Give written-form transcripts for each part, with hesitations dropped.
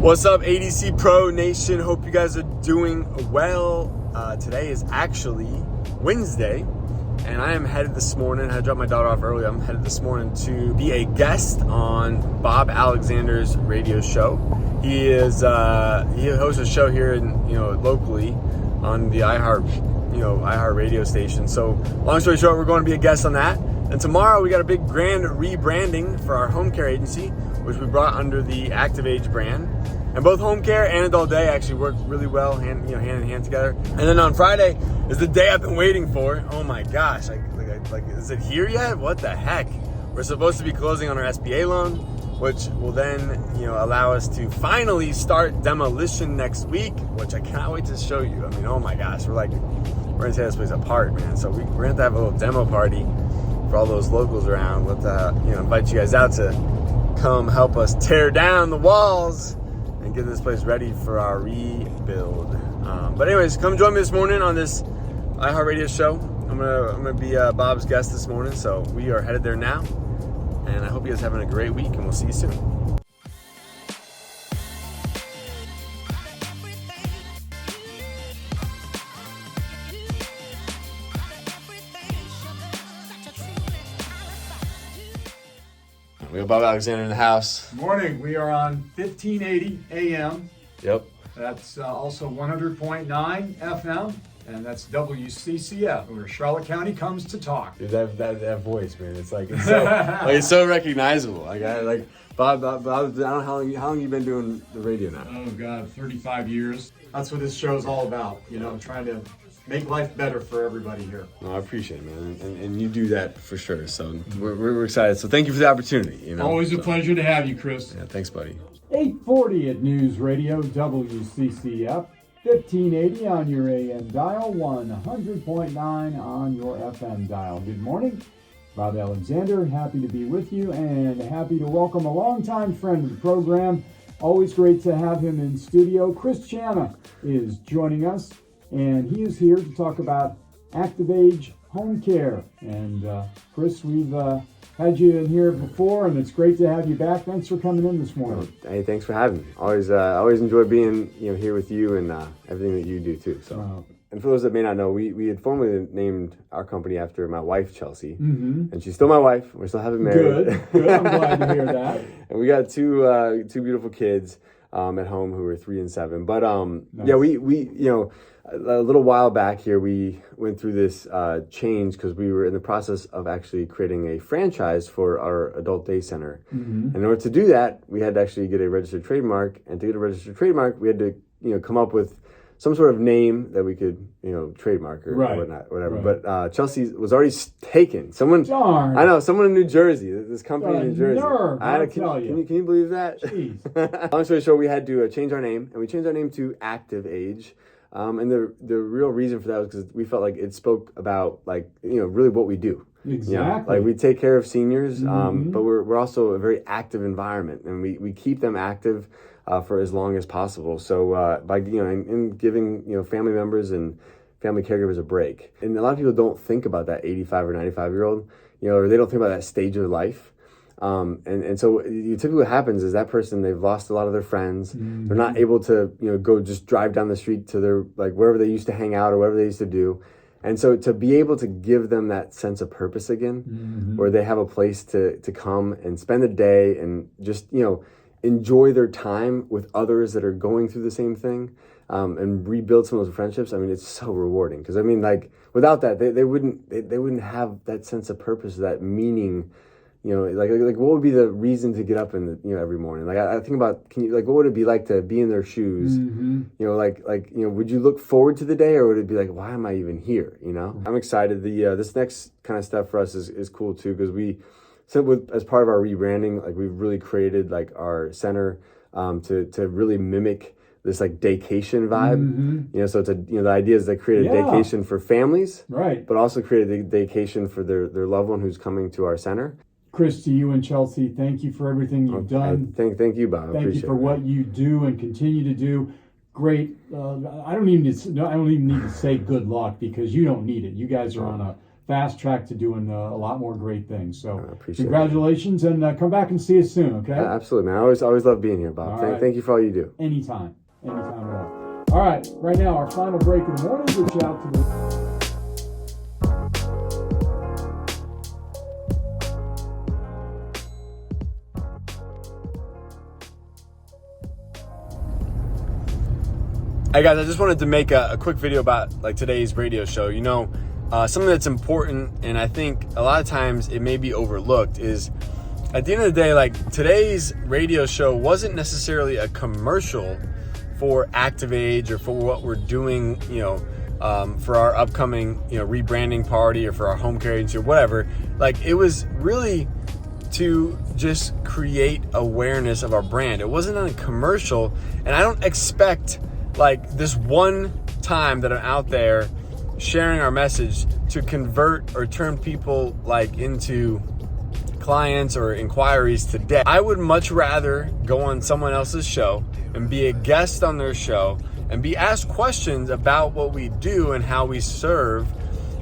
What's up, ADC Pro Nation? Hope you guys are doing well. Today is actually Wednesday, and I am headed this morning. I dropped my daughter off early. I'm headed this morning to be a guest on Bob Alexander's radio show. He hosts a show here locally on the iHeart radio station. So long story short, we're going to be a guest on that. And tomorrow we got a big grand rebranding for our home care agency, which we brought under the ActivAge brand. And both home care and adult day actually work really well, hand in hand together. And then on Friday is the day I've been waiting for. Oh my gosh, like is it here yet? What the heck? We're supposed to be closing on our SBA loan, which will then allow us to finally start demolition next week, which I cannot wait to show you. I mean, oh my gosh, we're gonna tear this place apart, man. So we're gonna have to have a little demo party for all those locals around. We'll invite you guys out to come help us tear down the walls and get this place ready for our rebuild. But anyways, come join me this morning on this iHeartRadio show. I'm gonna be Bob's guest this morning, so we are headed there now. And I hope you guys are having a great week, and we'll see you soon. We have Bob Alexander in the house. Morning. We are on 1580 AM. Yep. That's also 100.9 FM, and that's WCCF, where Charlotte County comes to talk. Dude, that voice, man, it's so recognizable. Bob, I don't know how long you been doing the radio now. Oh God, 35 years. That's what this show is all about. Trying to make life better for everybody here. No, I appreciate it, man, and you do that for sure. So we're excited. So thank you for the opportunity. Always a pleasure to have you, Kris. Yeah, thanks, buddy. 840 at News Radio WCCF, 1580 on your AM dial, 100.9 on your FM dial. Good morning, Bob Alexander. Happy to be with you and happy to welcome a longtime friend of the program. Always great to have him in studio. Kris Chana is joining us, and he is here to talk about ActivAge Home Care. And Kris, we've had you in here before, and it's great to have you back. Thanks for coming in this morning. Hey, thanks for having me. Always enjoy being here with you and everything that you do too. So, and for those that may not know, we had formally named our company after my wife Chelsea, and she's still my wife. We're still having married. Good. I'm glad to hear that. And we got two beautiful kids at home who are 3 and 7. But nice. Yeah, we a little while back here, we went through this change because we were in the process of actually creating a franchise for our adult day center. And in order to do that, we had to actually get a registered trademark. And to get a registered trademark, we had to come up with some sort of name that we could trademark or whatever. Right. But Chelsea was already taken. Darn. I know, someone in New Jersey. This company in New Jersey. Nerve, Can you believe that? Jeez. Long story short, we had to change our name, and we changed our name to ActivAge. And the real reason for that was because we felt like it spoke about really what we do. Exactly. We take care of seniors, but we're also a very active environment, and we keep them active for as long as possible. So by in giving family members and family caregivers a break, and a lot of people don't think about that 85 or 95-year-old, or they don't think about that stage of life. And so typically what happens is that person, they've lost a lot of their friends. They're not able to, go just drive down the street to their, wherever they used to hang out or whatever they used to do. And so to be able to give them that sense of purpose again, where they have a place to come and spend the day and just, enjoy their time with others that are going through the same thing, and rebuild some of those friendships. I mean, it's so rewarding because without that, they wouldn't have that sense of purpose, that meaning. What would be the reason to get up in every morning? I think about, what would it be like to be in their shoes? Would you look forward to the day, or would it be like, why am I even here? I'm excited. This next kind of step for us is cool too, because as part of our rebranding, we've really created our center to really mimic this daycation vibe. So it's the idea is to create a daycation for families, right? But also create a daycation for their loved one who's coming to our center. Kris, to you and Chelsea, thank you for everything you've done. Thank you, Bob. Thank you for what you do and continue to do. Great. I don't even need to say good luck, because you don't need it. You guys are on a fast track to doing a lot more great things. So appreciate congratulations, and come back and see us soon, okay? Absolutely, man. I always love being here, Bob. Thank you for all you do. Anytime at all. All right, right now, our final break of the morning. Reach out to the... Hey guys, I just wanted to make a quick video about like today's radio show. You know, something that's important, and I think a lot of times it may be overlooked, is at the end of the day, like today's radio show wasn't necessarily a commercial for ActivAge or for what we're doing, you know, for our upcoming, you know, rebranding party or for our home care agency or whatever. Like it was really to just create awareness of our brand. It wasn't a commercial, and I don't expect like this one time that I'm out there sharing our message to convert or turn people like into clients or inquiries today. I would much rather go on someone else's show and be a guest on their show and be asked questions about what we do and how we serve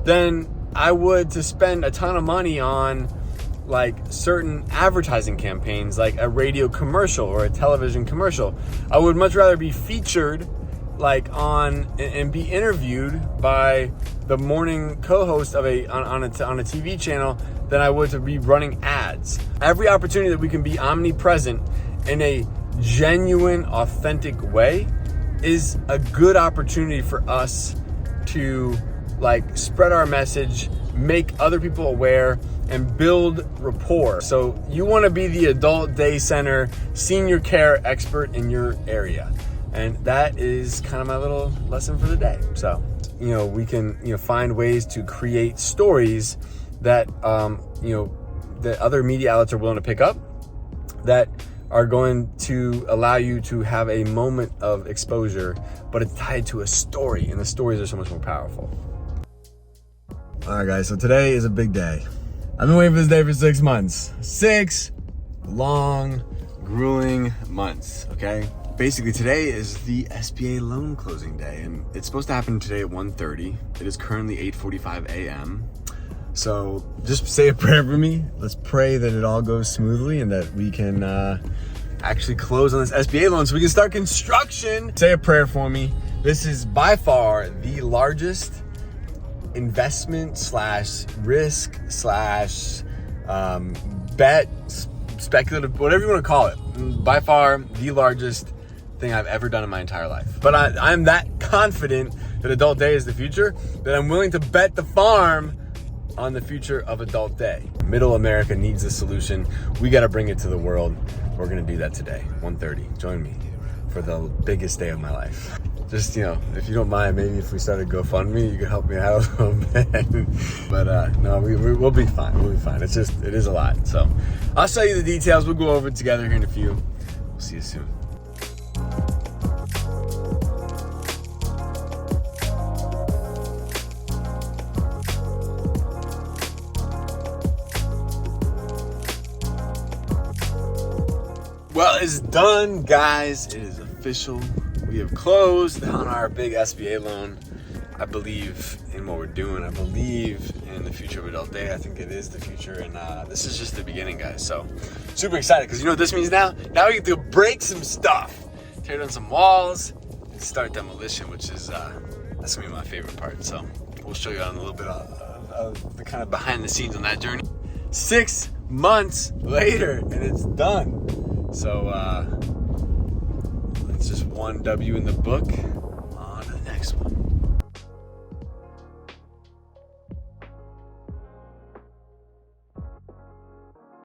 than I would to spend a ton of money on like certain advertising campaigns, like a radio commercial or a television commercial. I would much rather be featured like on and be interviewed by the morning co-host of on a TV channel than I would to be running ads. Every opportunity that we can be omnipresent in a genuine, authentic way is a good opportunity for us to like spread our message, make other people aware, and build rapport. So you want to be the adult day center senior care expert in your area. And that is kind of my little lesson for the day. So, you know, we can, you know, find ways to create stories that, you know, that other media outlets are willing to pick up, that are going to allow you to have a moment of exposure, but it's tied to a story, and the stories are so much more powerful. All right, guys, so today is a big day. I've been waiting for this day for 6 months. 6 long, grueling months, okay? Basically, today is the SBA loan closing day, and it's supposed to happen today at 1:30. It is currently 8:45 a.m. So just say a prayer for me. Let's pray that it all goes smoothly and that we can actually close on this SBA loan so we can start construction. Say a prayer for me. This is by far the largest investment slash risk slash bet, speculative, whatever you want to call it. By far the largest thing I've ever done in my entire life. But I'm that confident that Adult Day is the future that I'm willing to bet the farm on the future of Adult Day. Middle America needs a solution. We got to bring it to the world. We're going to do that today, 1:30. Join me for the biggest day of my life. Just, you know, if you don't mind, maybe if we started GoFundMe, you could help me out a little bit. But no, we'll be fine. We'll be fine. It is a lot. So I'll show you the details. We'll go over it together here in a few. We'll see you soon. Well, it's done, guys. It is official. We have closed on our big SBA loan. I believe in what we're doing. I believe in the future of Adult Day. I think it is the future, and this is just the beginning, guys. So super excited, because you know what this means now? Now we get to break some stuff, tear down some walls, and start demolition, which is that's gonna be my favorite part. So we'll show you on a little bit of the kind of behind the scenes on that journey. 6 months later, and it's done. So it's just one W in the book.